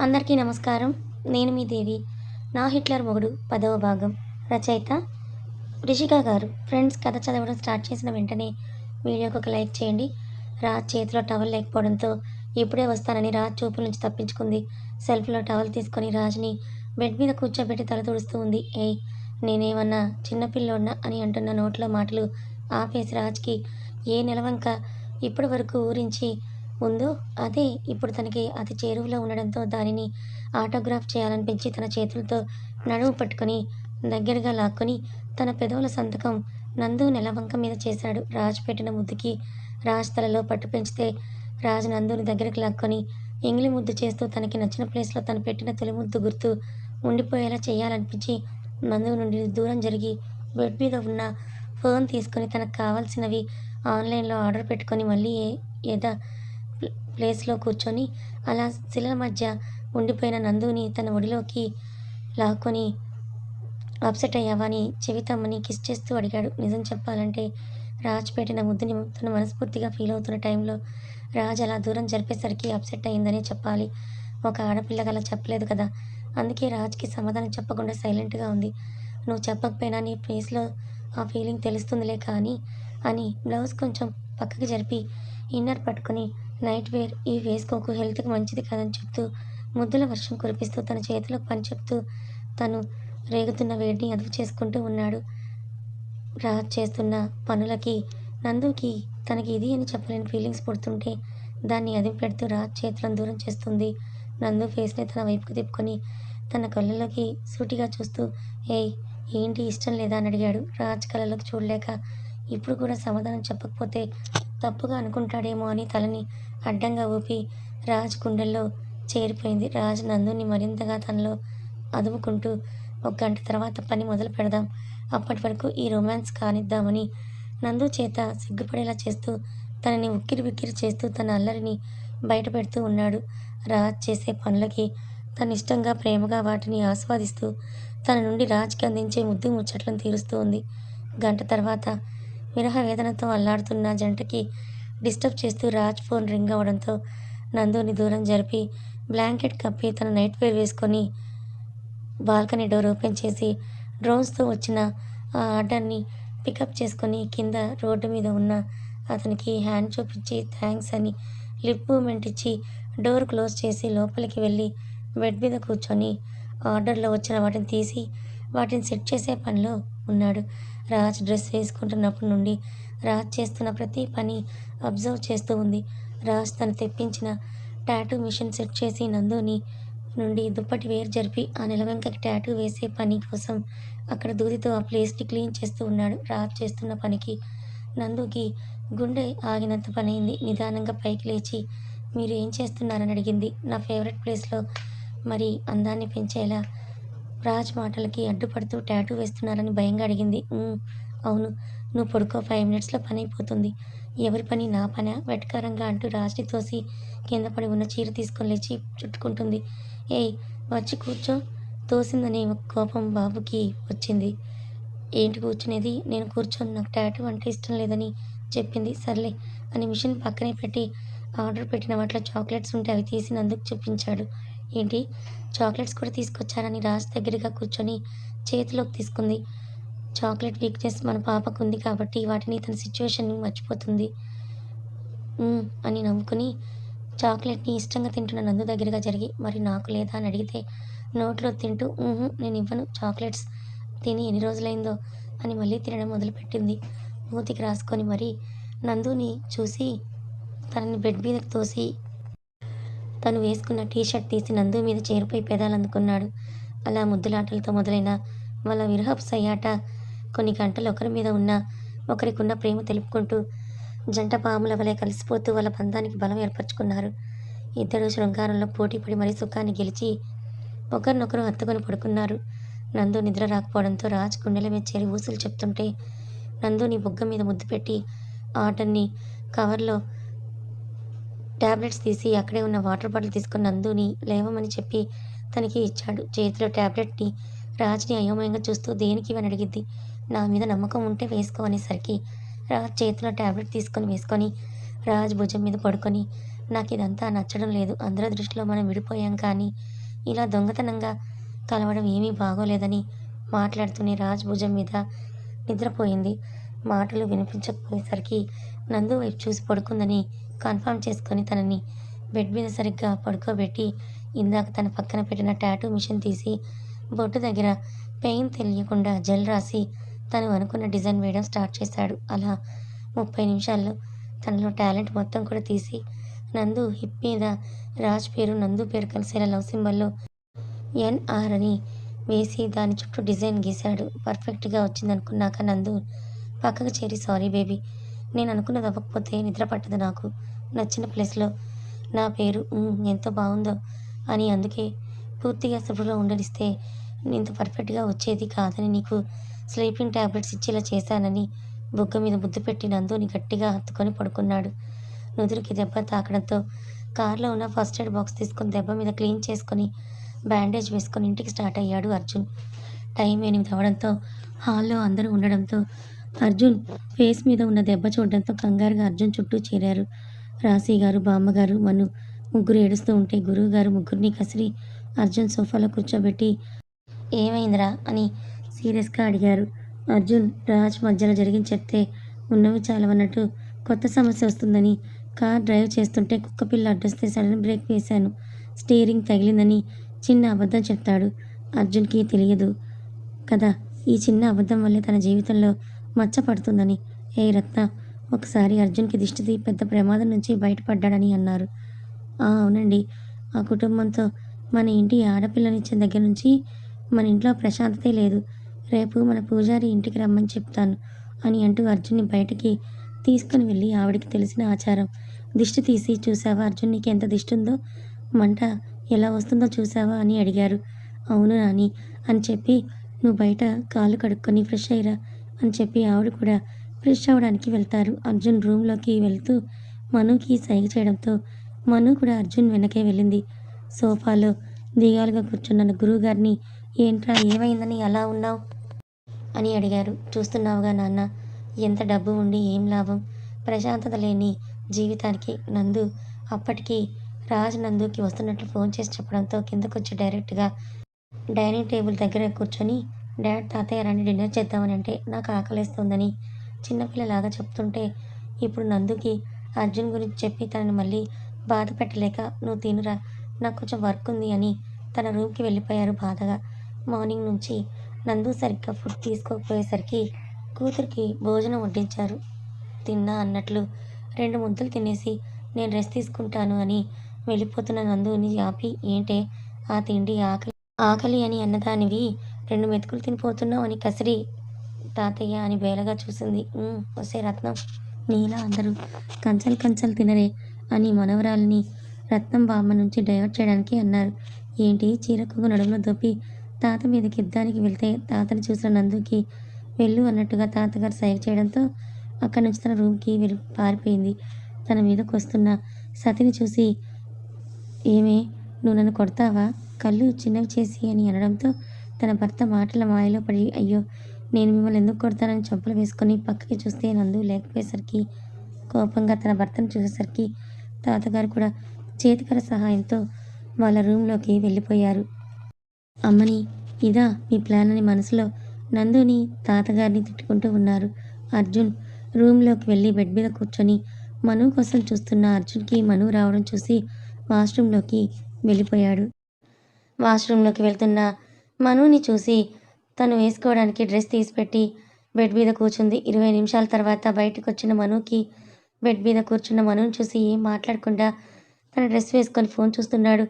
అందరికీ నమస్కారం. నేను మీ దేవి. 'నా హిట్లర్ మొగుడు' 10వ భాగం. రచయిత రిషిక గారు. ఫ్రెండ్స్, కథ చదవడం స్టార్ట్ చేసిన వెంటనే వీడియోకి ఒక లైక్ చేయండి. రాజ్ చేతిలో టవల్ లేకపోవడంతో ఇప్పుడే వస్తానని రాజ్ చూపుల నుంచి తప్పించుకుంది. సెల్ఫ్లో టవల్ తీసుకొని రాజ్ని బెడ్ మీద కూర్చోబెట్టి తల తుడుస్తూ ఉంది. ఏయ్, నేనేమన్నా చిన్నపిల్లోడ్నా అని అంటున్న నోట్లో మాటలు ఆపేసి రాజ్కి ఏ నెలవంక ఇప్పటి వరకు ఊరించి ఉందో అదే ఇప్పుడు తనకి అతి చేరువలో ఉండడంతో దానిని ఆటోగ్రాఫ్ చేయాలనిపించి తన చేతులతో నడుము పట్టుకొని దగ్గరగా లాక్కొని తన పెదవుల సంతకం నందు నెలవంక మీద చేశాడు. రాజ్ పెట్టిన ముద్దుకి రాజ్ తలలో పట్టు పెంచితే రాజ్ నందుని దగ్గరికి లాక్కొని ఎంగిలి ముద్దు చేస్తూ తనకి నచ్చిన ప్లేస్లో తను పెట్టిన తొలి ముద్దు గుర్తు ఉండిపోయేలా చేయాలనిపించి నందు నుండి దూరం జరిగి బెడ్ మీద ఉన్న ఫోన్ తీసుకొని తనకు కావాల్సినవి ఆన్లైన్లో ఆర్డర్ పెట్టుకొని మళ్ళీ ఏదో ప్లేస్లో కూర్చొని అలా శిలల మధ్య ఉండిపోయిన నందుని తన ఒడిలోకి లాక్కొని అప్సెట్ అయ్యావా అని చెవితమ్మని కిస్ చేస్తూ అడిగాడు. నిజం చెప్పాలంటే రాజ్ పెట్టిన ముద్దుని తను మనస్ఫూర్తిగా ఫీల్ అవుతున్న టైంలో రాజ్ అలా దూరం జరిపేసరికి అప్సెట్ అయ్యిందనే చెప్పాలి. ఒక ఆడపిల్లగా అలా చెప్పలేదు కదా, అందుకే రాజ్కి సమాధానం చెప్పకుండా సైలెంట్గా ఉంది. నువ్వు చెప్పకపోయినా నీ ఫేస్లో ఆ ఫీలింగ్ తెలుస్తుందిలే కానీ అని బ్లౌజ్ కొంచెం పక్కకి జరిపి ఇన్నర్ పట్టుకొని నైట్ వేర్ ఇవి వేసుకోకు, హెల్త్కి మంచిది కాదని చెప్తూ ముద్దుల వర్షం కురిపిస్తూ తన చేతిలో పని చెప్తూ తను రేగుతున్న వేడిని అదుపు చేసుకుంటూ ఉన్నాడు. రాజ్ చేస్తున్న పనులకి నందుకి తనకి ఇది అని చెప్పలేని ఫీలింగ్స్ పుడుతుంటే దాన్ని అదుపు పెడుతూ రాజ్ చేతులను దూరం చేస్తుంది. నందు ఫేస్ని తన వైపుకు తిప్పుకొని తన కళ్ళలోకి సూటిగా చూస్తూ ఏయ్, ఏంటి ఇష్టం లేదా అని అడిగాడు. రాజ్ కళ్ళలోకి చూడలేక ఇప్పుడు కూడా సమాధానం చెప్పకపోతే తప్పుగా అనుకుంటాడేమో అని తలని అడ్డంగా ఊపి రాజ్ గుండెల్లో చేరిపోయింది. రాజ్ నందుని మరింతగా తనలో అదుముకుంటూ ఒక గంట తర్వాత పని మొదలు పెడదాం, అప్పటి వరకు ఈ రొమాన్స్ కానిద్దామని నందు చేత సిగ్గుపడేలా చేస్తూ తనని ఉక్కిరి బిక్కిరి చేస్తూ తన అల్లరిని బయట పెడుతూ ఉన్నాడు. రాజ్ చేసే పనులకి తను ఇష్టంగా ప్రేమగా వాటిని ఆస్వాదిస్తూ తన నుండి రాజ్కి అందించే ముద్దు ముచ్చట్లను తీరుస్తూ ఉంది. గంట తర్వాత విరహ వేదనతో అల్లాడుతున్న జంటకి డిస్టర్బ్ చేస్తూ రాజ్ ఫోన్ రింగ్ అవడంతో నందుని దూరం జరిపి బ్లాంకెట్ కప్పి తన నైట్ వేర్ వేసుకొని బాల్కనీ డోర్ ఓపెన్ చేసి డ్రోన్స్తో వచ్చిన ఆ ఆర్డర్ని పికప్ చేసుకొని కింద రోడ్డు మీద ఉన్న అతనికి హ్యాండ్ చూపించి థ్యాంక్స్ అని లిప్ మూమెంట్ ఇచ్చి డోర్ క్లోజ్ చేసి లోపలికి వెళ్ళి బెడ్ మీద కూర్చొని ఆర్డర్లో వచ్చిన వాటిని తీసి వాటిని సెట్ చేసే పనిలో ఉన్నాడు. రాజ్ డ్రెస్ వేసుకుంటున్నప్పటి నుండి రాజ్ చేస్తున్న ప్రతి పని అబ్జర్వ్ చేస్తూ ఉంది. రాజ్ తను తెప్పించిన టాటూ మిషన్ సెట్ చేసి నందుని నుండి దుప్పటి వేరు జరిపి ఆ నెలవెంకకి టాటూ వేసే పని కోసం అక్కడ దూదితో ఆ ప్లేస్ని క్లీన్ చేస్తూ ఉన్నాడు. రాజ్ చేస్తున్న పనికి నందుకి గుండె ఆగినంత పనైంది. నిదానంగా పైకి లేచి మీరు ఏం చేస్తున్నారని అడిగింది. నా ఫేవరెట్ ప్లేస్లో మరి అందాన్ని పెంచేలా రాజ్ మాటలకి అడ్డుపడుతూ టాటూ వేస్తున్నారని భయంగా అడిగింది. అవును, నువ్వు పడుకో, 5 మినిట్స్లో పని అయిపోతుంది. ఎవరి పని? నా పనా? వెటకారంగా అంటూ రాజ్ని తోసి కింద పడి ఉన్న చీర తీసుకొని లేచి చుట్టుకుంటుంది. ఏయ్, వచ్చి కూర్చో. తోసిందనే కోపం బాబుకి వచ్చింది. ఏంటి కూర్చునేది? నేను కూర్చోను, నాకు టాటూ అంటే ఇష్టం లేదని చెప్పింది. సర్లే అని మిషన్ పక్కనే పెట్టి ఆర్డర్ పెట్టిన వాటిలో చాక్లెట్స్ ఉంటే అవి తీసి నందుకు చూపించాడు. ఏంటి, చాక్లెట్స్ కూడా తీసుకొచ్చారని రాజ్ దగ్గరగా కూర్చొని చేతిలోకి తీసుకుంది. చాక్లెట్ వీక్నెస్ మన పాపకు ఉంది కాబట్టి వాటిని తన సిచ్యువేషన్ని మర్చిపోతుంది అని నవ్వుకుని చాక్లెట్ని ఇష్టంగా తింటున్న నందు దగ్గరగా జరిగి మరి నాకు లేదా అని అడిగితే నోట్లో తింటూ నేను ఇవ్వను, చాక్లెట్స్ తిని ఎన్ని రోజులైందో అని మళ్ళీ తినడం మొదలుపెట్టింది. మూతికి రాసుకొని మరి నందుని చూసి తనని బెడ్ మీదకి తోసి తను వేసుకున్న టీషర్ట్ తీసి నందు మీద చేరిపోయి పెదాలు అందుకున్నాడు. అలా ముద్దులాటలతో మొదలైన వాళ్ళ విరహపు సయ్యాట కొన్ని గంటలు ఒకరి మీద ఉన్న ఒకరికున్న ప్రేమ తెలుపుకుంటూ జంట పాముల వలె కలిసిపోతూ వాళ్ళ బంధానికి బలం ఏర్పరచుకున్నారు. ఇద్దరు శృంగారంలో పోటీపడి మరీ సుఖాన్ని గెలిచి ఒకరినొకరు హత్తుకొని పడుకున్నారు. నందు నిద్ర రాకపోవడంతో రాజ్ గుండెల మీద చేరి ఊసులు చెప్తుంటే నందుని బుగ్గ మీద ముద్దు పెట్టి ఆర్డర్ని కవర్లో ట్యాబ్లెట్స్ తీసి అక్కడే ఉన్న వాటర్ బాటిల్ తీసుకుని నందుని లేవమని చెప్పి తనకి ఇచ్చాడు. చేతిలో ట్యాబ్లెట్ని రాజ్ని అయోమయంగా చూస్తూ దేనికి అని అడిగింది. నా మీద నమ్మకం ఉంటే వేసుకో అనేసరికి రాజ్ చేతిలో ట్యాబ్లెట్ తీసుకొని వేసుకొని రాజ్ భుజం మీద పడుకొని నాకు ఇదంతా నచ్చడం లేదు. అందరి దృష్టిలో మనం విడిపోయాం కానీ ఇలా దొంగతనంగా కలవడం ఏమీ బాగోలేదని మాట్లాడుతూనే రాజ్ భుజం మీద నిద్రపోయింది. మాటలు వినిపించకపోయేసరికి నందు వైపు చూసి పడుకుందని కన్ఫర్మ్ చేసుకొని తనని బెడ్ మీద సరిగ్గా పడుకోబెట్టి ఇందాక తన పక్కన పెట్టిన టాటూ మిషన్ తీసి బొట్టు దగ్గర పెయిన్ తెలియకుండా జెల్ రాసి తను అనుకున్న డిజైన్ వేయడం స్టార్ట్ చేశాడు. అలా 30 నిమిషాల్లో తనలో టాలెంట్ మొత్తం కూడా తీసి నందు హిప్ మీద రాజ్ పేరు నందు పేరు కలిసేలా లవ్ సింబల్లో ఎన్ఆర్ అని వేసి దాని చుట్టూ డిజైన్ గీశాడు. పర్ఫెక్ట్గా వచ్చిందనుకున్నాక నందు పక్కకు చేరి సారీ బేబీ, నేను అనుకున్నది అవ్వకపోతే నిద్ర పట్టదు నాకు. నచ్చిన ప్లేస్లో నా పేరు ఎంతో బాగుందో అని అందుకే పూర్తిగా స్పృహలో ఉండనిస్తే ఇంత పర్ఫెక్ట్గా వచ్చేది కాదని నీకు స్లీపింగ్ ట్యాబ్లెట్స్ ఇచ్చేలా చేశానని బుగ్గ మీద ముద్దు పెట్టి నందుని గట్టిగా హత్తుకొని పడుకున్నాడు. నుదురికి దెబ్బ తాకడంతో కారులో ఉన్న ఫస్ట్ ఎయిడ్ బాక్స్ తీసుకొని దెబ్బ మీద క్లీన్ చేసుకొని బ్యాండేజ్ వేసుకొని ఇంటికి స్టార్ట్ అయ్యాడు అర్జున్. టైం 8 అవడంతో హాల్లో అందరూ ఉండడంతో అర్జున్ ఫేస్ మీద ఉన్న దెబ్బ చూడడంతో కంగారుగా అర్జున్ చుట్టూ చేరారు. రాశి గారు, బామ్మగారు, మను ముగ్గురు ఏడుస్తూ ఉంటే గురువు గారు ముగ్గురిని కసిరి అర్జున్ సోఫాలో కూర్చోబెట్టి ఏమైందిరా అని సీరియస్గా అడిగారు. అర్జున్ రాజ్ మధ్యలో జరిగింది చెప్తే ఉన్నవి చాలవన్నట్టు కొత్త సమస్య వస్తుందని కార్ డ్రైవ్ చేస్తుంటే కుక్కపిల్ల అడ్డొస్తే సడన్ బ్రేక్ వేశాను, స్టీరింగ్ తగిలిందని చిన్న అబద్ధం చెప్తాడు. అర్జున్కి తెలియదు కదా ఈ చిన్న అబద్ధం వల్లే తన జీవితంలో మచ్చ పడుతుందని. ఏ రత్న, ఒకసారి అర్జున్కి దిష్టిది పెద్ద ప్రమాదం నుంచి బయటపడ్డాడని అన్నారు. అవునండి, ఆ కుటుంబంతో మన ఇంటి ఆడపిల్లనిచ్చిన దగ్గర నుంచి మన ఇంట్లో ప్రశాంతతే లేదు. రేపు మన పూజారి ఇంటికి రమ్మని చెప్తాను అని అంటూ అర్జున్ని బయటికి తీసుకుని వెళ్ళి ఆవిడికి తెలిసిన ఆచారం దిష్టి తీసి చూసావా అర్జున్, నీకు ఎంత దిష్టి ఉందో, మంట ఎలా వస్తుందో చూసావా అని అడిగారు. అవును నాని అని చెప్పి నువ్వు బయట కాళ్ళు కడుక్కొని ఫ్రెష్ అయ్యిరా అని చెప్పి ఆవిడ కూడా ఫ్రెష్ అవ్వడానికి వెళ్తారు. అర్జున్ రూమ్లోకి వెళ్తూ మనుకి సైగ చేయడంతో మను కూడా అర్జున్ వెనకే వెళ్ళింది. సోఫాలో దిగాలుగా కూర్చున్న గురువుగారిని ఏంట్రా ఏమైందని అలా ఉన్నావు అని అడిగారు. చూస్తున్నావుగా నాన్న, ఎంత డబ్బు ఉండి ఏం లాభం, ప్రశాంతత లేని జీవితానికి. నందు అప్పటికి రాజ్ నందుకి వస్తున్నట్లు ఫోన్ చేసి చెప్పడంతో కిందకొచ్చి డైరెక్ట్గా డైనింగ్ టేబుల్ దగ్గర కూర్చొని డాడ్ తాతయ్య రండి డిన్నర్ చేద్దామని అంటే నాకు ఆకలేస్తుందని చిన్నపిల్లలాగా చెప్తుంటే ఇప్పుడు నందుకి అర్జున్ గురించి చెప్పి తనని మళ్ళీ బాధ పెట్టలేక నువ్వు తినురా నాకు కొంచెం వర్క్ ఉంది అని తన రూమ్కి వెళ్ళిపోయారు బాధగా. మార్నింగ్ నుంచి నందు సరిగ్గా ఫుడ్ తీసుకోకపోయేసరికి కూతురికి భోజనం వడ్డించారు. తిన్నా అన్నట్లు 2 ముద్దలు తినేసి నేను రెస్ట్ తీసుకుంటాను అని వెళ్ళిపోతున్న నందుని ఆపి ఏంటే ఆ తిండి ఆకలి ఆకలి అని అన్నదానివి 2 మెతుకులు తినిపోతున్నావు అని కసిరి తాతయ్య అని బేలగా చూసింది. ఒసే రత్నం, నీలా అందరూ కంచలు కంచలు తినరే అని మనవరాలిని రత్నం బామ్మ నుంచి డైవర్ట్ చేయడానికి అన్నారు. ఏంటి చీరకు నడుములో దొప్పి తాత మీదకి యుద్ధానికి వెళ్తే తాతని చూసిన నందుకి వెళ్ళు అన్నట్టుగా తాతగారు సైగ చేయడంతో అక్కడి నుంచి తన రూమ్కి వెళ్ళి పారిపోయింది. తన మీదకు వస్తున్న సతిని చూసి ఏమే నువ్వు నన్ను కొడతావా కళ్ళు చిన్నవి చేసి అని అనడంతో తన భర్త మాటల మాయలో పడి అయ్యో నేను మిమ్మల్ని ఎందుకు కొడతానని చెంపలు వేసుకొని పక్కకి చూస్తే నందు లేకపోయేసరికి కోపంగా తన భర్తను చూసేసరికి తాతగారు కూడా చేతికర సహాయంతో వాళ్ళ రూమ్లోకి వెళ్ళిపోయారు. అమ్మని ఇదా మీ ప్లాన్ అని మనసులో నందుని తాతగారిని తిట్టుకుంటూ ఉన్నారు. అర్జున్ రూమ్లోకి వెళ్ళి బెడ్ మీద కూర్చొని మను కోసం చూస్తున్న అర్జున్కి మను రావడం చూసి వాష్రూమ్లోకి వెళ్ళిపోయాడు. వాష్రూమ్లోకి వెళ్తున్న మనుని చూసి తను వేసుకోవడానికి డ్రెస్ తీసిపెట్టి బెడ్ మీద కూర్చుంది. 20 నిమిషాల తర్వాత బయటకు వచ్చిన మనుకి బెడ్ మీద కూర్చున్న మనుని చూసి ఏం మాట్లాడకుండా తన డ్రెస్ వేసుకొని ఫోన్ చూస్తున్నాడు.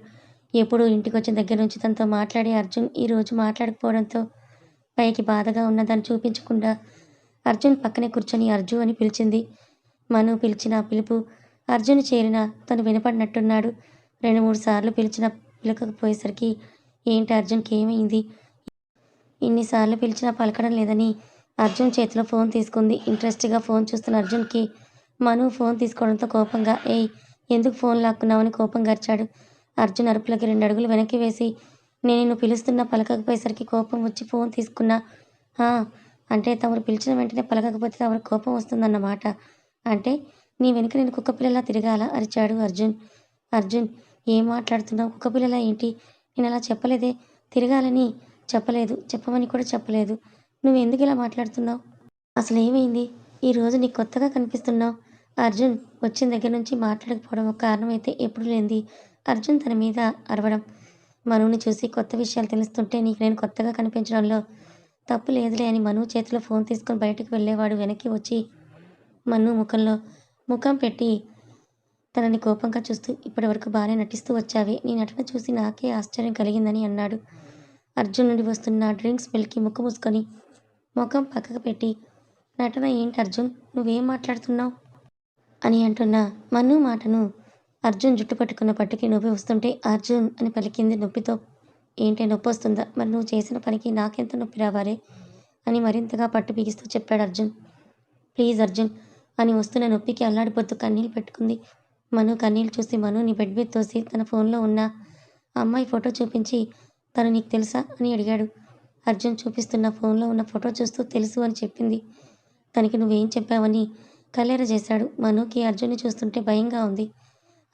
ఎప్పుడు ఇంటికి వచ్చిన దగ్గర నుంచి తనతో మాట్లాడే అర్జున్ ఈరోజు మాట్లాడకపోవడంతో పైకి బాధగా ఉన్నదాన్ని చూపించకుండా అర్జున్ పక్కనే కూర్చొని అర్జు అని పిలిచింది. మను పిలిచిన పిలుపు అర్జున్ చేరిన తను వినపడినట్టున్నాడు. 2-3 సార్లు పిలిచిన పిలకపోయేసరికి ఏంటి అర్జున్కి ఏమైంది, ఇన్నిసార్లు పిలిచినా పలకడం లేదని అర్జున్ చేతిలో ఫోన్ తీసుకుంది. ఇంట్రెస్ట్గా ఫోన్ చూస్తున్న అర్జున్కి మను ఫోన్ తీసుకోవడంతో కోపంగా ఏయ్ ఎందుకు ఫోన్ లాక్కున్నావని కోపంగా అరిచాడు. అర్జున్ అరుపులకి 2 అడుగులు వెనక్కి వేసి నేను నిన్ను పిలుస్తున్నా పలకకపోయేసరికి కోపం వచ్చి ఫోన్ తీసుకున్నా. అంటే తమరు పిలిచిన వెంటనే పలకకపోతే తమరు కోపం వస్తుందన్నమాట. అంటే నీ వెనుక నేను కుక్కపిల్లలా తిరగాలా అరిచాడు అర్జున్. అర్జున్, ఏం మాట్లాడుతున్నావు? కుక్కపిల్లలా ఏంటి? నేను అలా చెప్పలేదే. తిరగాలని చెప్పలేదు. చెప్పమని కూడా చెప్పలేదు. నువ్వెందుకు ఇలా మాట్లాడుతున్నావు? అసలేమైంది? ఈరోజు నీకు కొత్తగా కనిపిస్తున్నావు. అర్జున్ వచ్చిన దగ్గర నుంచి మాట్లాడకపోవడం ఒక కారణమైతే ఎప్పుడు లేనిది అర్జున్ తన మీద అరవడం. మనుని చూసి కొత్త విషయాలు తెలుస్తుంటే నీకు నేను కొత్తగా కనిపించడంలో తప్పు లేదులే అని మను చేతిలో ఫోన్ తీసుకొని బయటకు వెళ్ళేవాడు వెనక్కి వచ్చి మను ముఖంలో ముఖం పెట్టి తనని కోపంగా చూస్తూ ఇప్పటివరకు బాగానే నటిస్తూ వచ్చావే. నీ నటన చూసి నాకే ఆశ్చర్యం కలిగిందని అన్నాడు. అర్జున్ నుండి వస్తున్న డ్రింక్ స్మెల్కి ముక్కు మూసుకొని ముఖం పక్కకు పెట్టి నటన ఏంటి అర్జున్? నువ్వేం మాట్లాడుతున్నావు? అని అంటున్న మను మాటను అర్జున్ జుట్టు పట్టుకున్న పట్టుకి నొప్పి వస్తుంటే అర్జున్ అని పలికింది నొప్పితో. ఏంటి నొప్పి వస్తుందా? మరి నువ్వు చేసిన పనికి నాకెంత నొప్పి రావాలే అని మరింతగా పట్టు బిగిస్తూ చెప్పాడు అర్జున్. ప్లీజ్ అర్జున్ అని వస్తున్న నొప్పికి అల్లాడిపోతూ కన్నీళ్ళు పెట్టుకుంది. మను కన్నీళ్ళు చూసి మనుని బెడ్ మీద తోసి తన ఫోన్లో ఉన్న అమ్మాయి ఫోటో చూపించి తను నీకు తెలుసా అని అడిగాడు. అర్జున్ చూపిస్తున్న ఫోన్లో ఉన్న ఫోటో చూస్తూ తెలుసు అని చెప్పింది. తనకి నువ్వేం చెప్పావని కళ్ళెర చేశాడు. మనుకి అర్జున్ని చూస్తుంటే భయంగా ఉంది.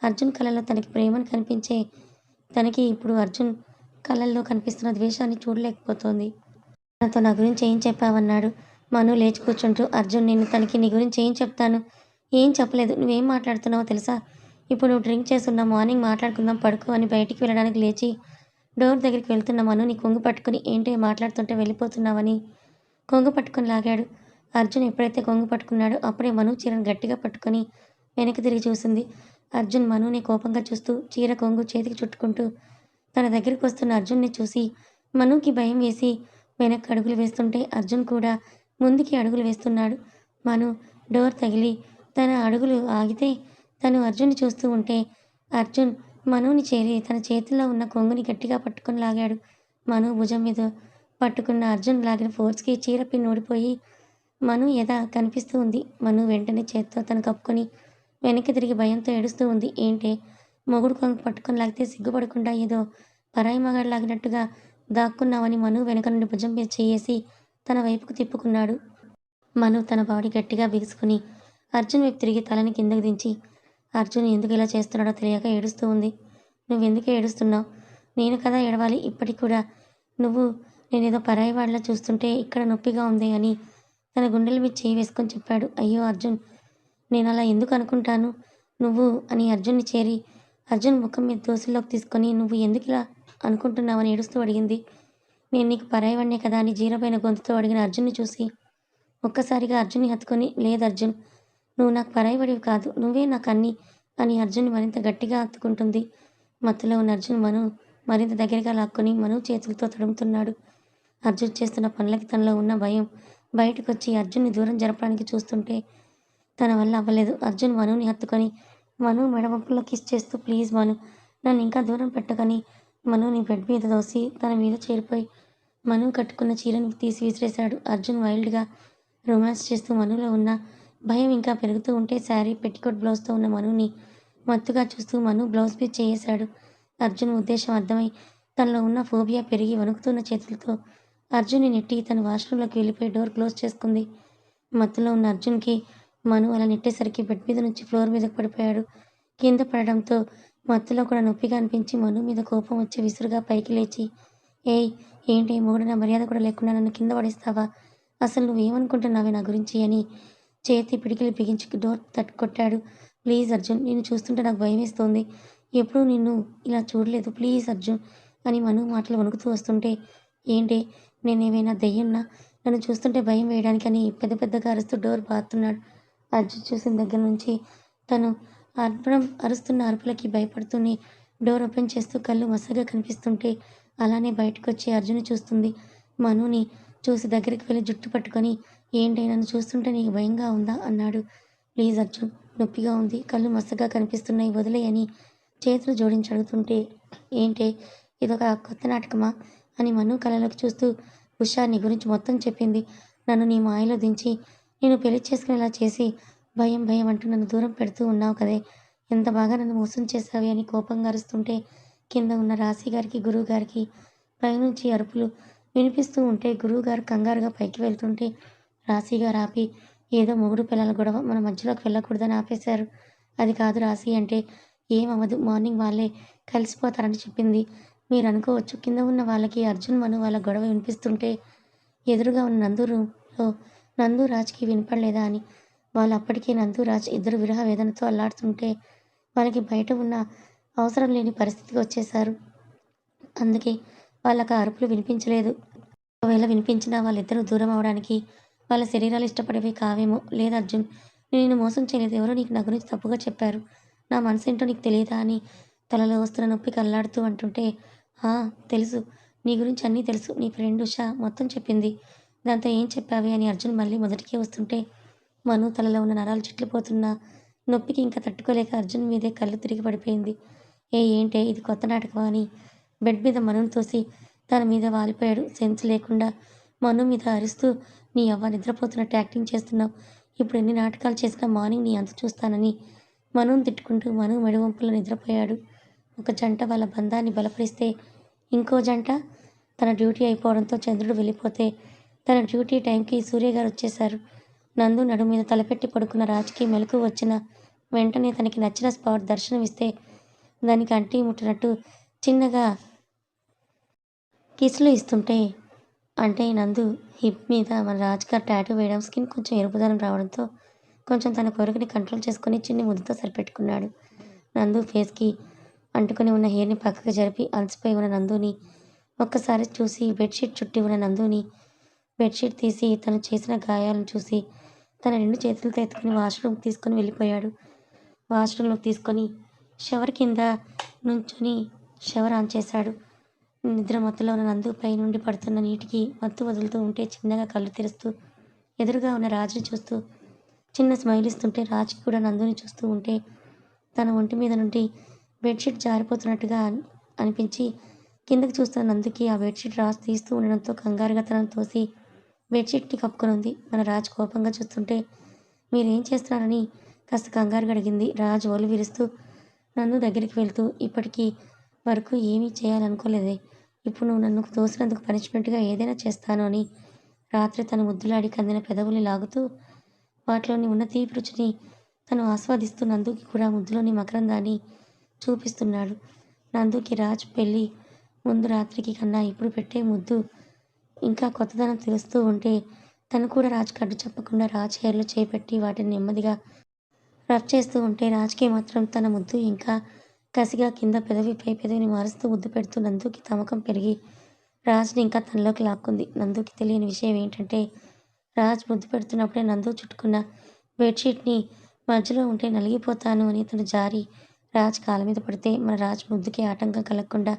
అర్జున్ కళ్ళలో తనకి ప్రేమను కనిపించే తనకి ఇప్పుడు అర్జున్ కళ్ళల్లో కనిపిస్తున్న ద్వేషాన్ని చూడలేకపోతోంది. తనతో నా గురించి ఏం చెప్పావన్నాడు మను లేచి కూర్చుంటూ. అర్జున్, నేను తనకి నీ గురించి ఏం చెప్తాను? ఏం చెప్పలేదు. నువ్వేం మాట్లాడుతున్నావో తెలుసా? ఇప్పుడు నువ్వు డ్రింక్ చేస్తున్నా, మార్నింగ్ మాట్లాడుకుందాం పడుకో అని బయటికి వెళ్ళడానికి లేచి డోర్ దగ్గరికి వెళ్తున్న మనుని కొంగు పట్టుకుని ఏంటో మాట్లాడుతుంటే వెళ్ళిపోతున్నావని కొంగు పట్టుకుని లాగాడు. అర్జున్ ఎప్పుడైతే కొంగు పట్టుకున్నాడో అప్పుడే మను చీరను గట్టిగా పట్టుకొని వెనక్కి తిరిగి చూసింది. అర్జున్ మనుని కోపంగా చూస్తూ చీర కొంగు చేతికి చుట్టుకుంటూ తన దగ్గరికి వస్తున్న అర్జున్ని చూసి మనుకి భయం వేసి వెనక్కి అడుగులు వేస్తుంటే అర్జున్ కూడా ముందుకి అడుగులు వేస్తున్నాడు. మను డోర్ తగిలి తన అడుగులు ఆగితే తను అర్జున్ని చూస్తూ ఉంటే అర్జున్ మనుని చేరి తన చేతిలో ఉన్న కొంగుని గట్టిగా పట్టుకొని లాగాడు. మను భుజం మీద పట్టుకున్న అర్జున్ లాగిన ఫోర్స్కి చీర పిన్ ఊడిపోయి మను ఎద కనిపిస్తూ ఉంది. మను వెంటనే చేత్తో తను కప్పుకొని వెనక్కి తిరిగి భయంతో ఏడుస్తూ ఉంది. ఏంటే మొగుడు కొంగు పట్టుకొని లాగితే సిగ్గుపడకుండా ఏదో పరాయి మగాడు లాగినట్టుగా దాక్కున్నావని మను వెనక నుండి భుజం మీద చేయేసి తన వైపుకు తిప్పుకున్నాడు. మను తన బాడీ గట్టిగా బిగుసుకుని అర్జున్ వైపు తిరిగి తలని కిందకు దించి అర్జున్ ఎందుకు ఇలా చేస్తున్నాడో తెలియక ఏడుస్తూ ఉంది. నువ్వెందుకు ఏడుస్తున్నావు? నేను కదా ఏడవాలి. ఇప్పటికి కూడా నువ్వు నేనేదో పరాయి వాళ్ళ చూస్తుంటే ఇక్కడ నొప్పిగా ఉంది అని తన గుండెల మీద చేయి వేసుకొని చెప్పాడు. అయ్యో అర్జున్, నేను అలా ఎందుకు అనుకుంటాను? నువ్వు అని అర్జున్ని చేరి అర్జున్ ముఖం మీద దోశల్లోకి తీసుకొని నువ్వు ఎందుకు ఇలా అనుకుంటున్నావని ఏడుస్తూ అడిగింది. నేను నీకు పరాయివాడినే కదా అని జీరపైన గొంతుతో అడిగిన అర్జున్ని చూసి ఒక్కసారిగా అర్జున్ని హత్తుకొని లేదు అర్జున్, నువ్వు నాకు పరాయివాడివి కాదు, నువ్వే నాకు అన్ని అని అర్జున్ని మరింత గట్టిగా హత్తుకుంటుంది. మత్తులో ఉన్న అర్జున్ మను మరింత దగ్గరగా లాక్కొని మను చేతులతో తడుముతున్నాడు. అర్జున్ చేస్తున్న పనులకి తనలో ఉన్న భయం బయటకొచ్చి అర్జున్ని దూరం జరపడానికి చూస్తుంటే తన వల్ల అవ్వలేదు. అర్జున్ మనుని హత్తుకొని మను మెడవంపుల్లో కిస్ చేస్తూ ప్లీజ్ మను, నన్ను ఇంకా దూరం పెట్టకని మనుని బెడ్ మీద దోసి తన మీద చేరిపోయి మను కట్టుకున్న చీరను తీసి విసిరేశాడు. అర్జున్ వైల్డ్గా రొమాన్స్ చేస్తూ మనులో ఉన్న భయం ఇంకా పెరుగుతూ ఉంటే శారీ పెట్టికోట్ బ్లౌజ్తో ఉన్న మనుని మత్తుగా చూస్తూ మను బ్లౌజ్ మీద చేయేశాడు. అర్జున్ ఉద్దేశం అర్థమై తనలో ఉన్న ఫోబియా పెరిగి వణుకుతున్న చేతులతో అర్జున్ని నెట్టి తన వాష్రూంలోకి వెళ్ళిపోయి డోర్ క్లోజ్ చేసుకుంది. మత్తులో ఉన్న అర్జున్కి మను అలా నెట్టేసరికి బెడ్ మీద నుంచి ఫ్లోర్ మీదకు పడిపోయాడు. కింద పడడంతో మత్తులో కూడా నొప్పిగా అనిపించి మను మీద కోపం వచ్చి విసురుగా పైకి లేచి ఏయ్ ఏంటి మొగుడు నా మర్యాద కూడా లేకుండా నన్ను కింద పడేస్తావా? అసలు నువ్వేమనుకుంటున్నావే నా గురించి అని చేతి పిడికిలి బిగించి డోర్ కొట్టాడు. ప్లీజ్ అర్జున్, నిన్ను చూస్తుంటే నాకు భయం వేస్తోంది. ఎప్పుడూ నిన్ను ఇలా చూడలేదు. ప్లీజ్ అర్జున్ అని మను మాటలు వణుకుతూ వస్తుంటే ఏంటి నేనేమైనా దెయ్యంనా? నన్ను చూస్తుంటే భయం వేయడానికి అని పెద్ద పెద్దగా అరుస్తూ డోర్ బాదుతున్నాడు. అర్జున్ చూసిన దగ్గర నుంచి తను అరుస్తున్న అరుపులకి భయపడుతూనే డోర్ ఓపెన్ చేస్తూ కళ్ళు మసగా కనిపిస్తుంటే అలానే బయటకొచ్చి అర్జున్ని చూస్తుంది. మనుని చూసి దగ్గరికి వెళ్ళి జుట్టు పట్టుకొని ఏంటి నన్ను చూస్తుంటే నీకు భయంగా ఉందా అన్నాడు. ప్లీజ్ అర్జున్, నొప్పిగా ఉంది, కళ్ళు మసగా కనిపిస్తున్నాయి, వదిలేయని చేతులు జోడించి అడుగుతుంటే ఏంటే ఇదొక కొత్త నాటకమా అని మను కళ్ళలోకి చూస్తూ ఉషా నీ గురించి మొత్తం చెప్పింది. నన్ను నీ మాయలో దించి నేను పెళ్లి చేసుకునేలా చేసి భయం భయం అంటూ నన్ను దూరం పెడుతూ ఉన్నావు కదే, ఎంత బాగా నన్ను మోసం చేశావి అని కోపంగా అరుస్తుంటే కింద ఉన్న రాశి గారికి గురువు గారికి పైనుంచి అరుపులు వినిపిస్తూ ఉంటే గురువుగారు కంగారుగా పైకి వెళ్తుంటే రాశిగారు ఆపి ఏదో మొగుడు పిల్లల గొడవ మన మధ్యలోకి వెళ్ళకూడదని ఆపేశారు. అది కాదు రాశి అంటే ఏమవ్వదు, మార్నింగ్ వాళ్ళే కలిసిపోతారని చెప్పింది. మీరు అనుకోవచ్చు కింద ఉన్న వాళ్ళకి అర్జున్ మను వాళ్ళ గొడవ వినిపిస్తుంటే ఎదురుగా ఉన్న నందు రూమ్లో నందు రాజ్కి వినపడలేదా అని. వాళ్ళు అప్పటికే నందు రాజ్ ఇద్దరు విరహ వేదనతో అల్లాడుతుంటే వాళ్ళకి బయట ఉన్న అవసరం లేని పరిస్థితికి వచ్చేశారు. అందుకే వాళ్ళకి ఆ అరుపులు వినిపించలేదు. ఒకవేళ వినిపించినా వాళ్ళిద్దరూ దూరం అవడానికి వాళ్ళ శరీరాలు ఇష్టపడేవి కావేమో. లేదు అర్జున్, నేను నిన్ను మోసం చేయలేదు. ఎవరో నీకు నా గురించి తప్పుగా చెప్పారు. నా మనసేంటో నీకు తెలియదా అని తలలో వస్తున్న నొప్పికి అల్లాడుతూ అంటుంటే, ఆ తెలుసు, నీ గురించి అన్నీ తెలుసు. నీ ఫ్రెండ్ ఉషా మొత్తం చెప్పింది. దాంతో ఏం చెప్పావి అని అర్జున్ మళ్ళీ మొదటికే వస్తుంటే మను తలలో ఉన్న నరాలు చిట్లిపోతున్న నొప్పికి ఇంకా తట్టుకోలేక అర్జున్ మీదే కళ్ళు తిరిగి పడిపోయింది. ఏంటే ఇది కొత్త నాటకమా అని బెడ్ మీద మనుని తోసి తన మీద వాలిపోయాడు. సెన్స్ లేకుండా మను మీద అరుస్తూ, నీ అవ్వ నిద్రపోతున్నట్టు యాక్టింగ్ చేస్తున్నావు. ఇప్పుడు ఎన్ని నాటకాలు చేసినా మార్నింగ్ నీ అంత చూస్తానని మనుని తిట్టుకుంటూ మను మెడవంపులో నిద్రపోయాడు. ఒక జంట వాళ్ళ బంధాన్ని బలపరిస్తే ఇంకో జంట తన డ్యూటీ అయిపోవడంతో చంద్రుడు వెళ్ళిపోతే తన డ్యూటీ టైంకి సూర్య గారు వచ్చేశారు. నందు నడుము మీద తలపెట్టి పడుకున్న రాజ్కి మెలకు వచ్చిన వెంటనే తనకి నచ్చిన స్పాట్ దర్శనమిస్తే దానికి అంటి ముట్టినట్టు చిన్నగా కిస్లు ఇస్తుంటే, అంటే నందు హిప్ మీద మన రాజ్‌గారు టాటూ వేయడం, స్కిన్ కొంచెం ఎరుపుదనం రావడంతో కొంచెం తన కోరికని కంట్రోల్ చేసుకొని చిన్ని ముద్దుతో సరిపెట్టుకున్నాడు. నందు ఫేస్‌కి అంటుకొని ఉన్న హెయిర్‌ని పక్కకి జరిపి అలసిపోయి ఉన్న నందుని ఒక్కసారి చూసి బెడ్‌షీట్ చుట్టి ఉన్న నందుని బెడ్‌షీట్ తీసి తను చేసిన గాయాలను చూసి తన 2 చేతులతో ఎత్తుకొని వాష్‌రూమ్‌కి తీసుకొని వెళ్ళిపోయాడు. వాష్‌రూమ్‌లోకి తీసుకొని షవర్ కింద నుంచొని షవర్ ఆన్ చేశాడు. నిద్ర మత్తులో ఉన్న నందు పై నుండి పడుతున్న నీటికి మత్తు వదులుతూ ఉంటే చిన్నగా కళ్ళు తెరుస్తూ ఎదురుగా ఉన్న రాజుని చూస్తూ చిన్న స్మైల్ ఇస్తుంటే రాజుకి కూడా నందుని చూస్తూ ఉంటే తన ఒంటి మీద నుండి బెడ్షీట్ జారిపోతున్నట్టుగా అనిపించి కిందకి చూస్తున్న నందుకి ఆ బెడ్షీట్ రాజు తీస్తూ ఉండడంతో కంగారుగా తనను తోసి బెడ్షీట్ని కప్పుకొని మన రాజు కోపంగా చూస్తుంటే, మీరేం చేస్తున్నారని కాస్త కంగారుగా అడిగింది. రాజు ఒళ్ళు విరుస్తూ నందు దగ్గరికి వెళ్తూ, ఇప్పటికీ వరకు ఏమీ చేయాలనుకోలేదే. ఇప్పుడు నువ్వు నన్ను తోసినందుకు పనిష్మెంట్‌గా ఏదైనా చేస్తాను అని రాత్రి తన ముద్దులాడి కందిన పెదవుల్ని లాగుతూ వాటిలోని ఉన్న తీపి రుచిని తను ఆస్వాదిస్తూ నందుకి కూడా ముద్దులోని మకరందాన్ని చూపిస్తున్నాడు. నందుకి రాజ్ పెళ్ళి ముందు రాత్రికి కన్నా ఇప్పుడు పెట్టే ముద్దు ఇంకా కొత్తదనం తెలుస్తూ ఉంటే తను కూడా రాజ్‌కి అడ్డు చెప్పకుండా రాజ్ హెయిర్‌లో చేయి పెట్టి వాటిని నెమ్మదిగా రబ్ చేస్తూ ఉంటే రాజ్‌కి మాత్రం తన ముద్దు ఇంకా కసిగా కింద పెదవి పై పెదవిని మారుస్తూ ముద్దు పెడుతూ నందుకి తమకం పెరిగి రాజ్‌ని ఇంకా తనలోకి లాక్కుంది. నందుకి తెలియని విషయం ఏంటంటే రాజ్ ముద్దు పెడుతున్నప్పుడే నందు చుట్టుకున్న బెడ్షీట్‌ని మధ్యలో ఉంటే నలిగిపోతాను అని తను జారి రాజ్ కాళ్ళ మీద పడితే మన రాజ్ ముద్దుకి ఆటంకం కలగకుండా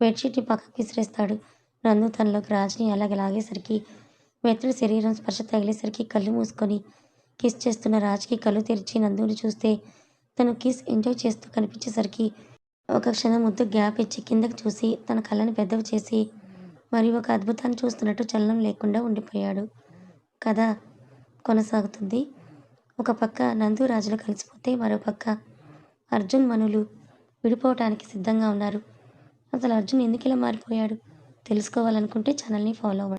బెడ్షీట్‌ని పక్కకి విసిరేస్తాడు. నందు తనలోకి రాజ్‌ని అలాగే లాగేసరికి మెత్తడి శరీరం స్పర్శ తగిలేసరికి కళ్ళు మూసుకొని కిస్ చేస్తున్న రాజ్‌కి కళ్ళు తెరిచి నందుని చూస్తే తను కిస్ ఎంజాయ్ చేస్తూ కనిపించేసరికి ఒక క్షణం ముద్దు గ్యాప్ ఇచ్చి కిందకి చూసి తన కళ్ళని పెద్దవి చేసి మరి ఒక అద్భుతాన్ని చూస్తున్నట్టు చలనం లేకుండా ఉండిపోయాడు. కథ కొనసాగుతుంది. ఒక పక్క నందు రాజులు కలిసిపోతే మరోపక్క అర్జున్ మనులు విడిపోవటానికి సిద్ధంగా ఉన్నారు. అసలు అర్జున్ ఎందుకు ఇలా మారిపోయాడు తెలుసుకోవాలనుకుంటే ఛానల్ని ఫాలో అవ్వండి.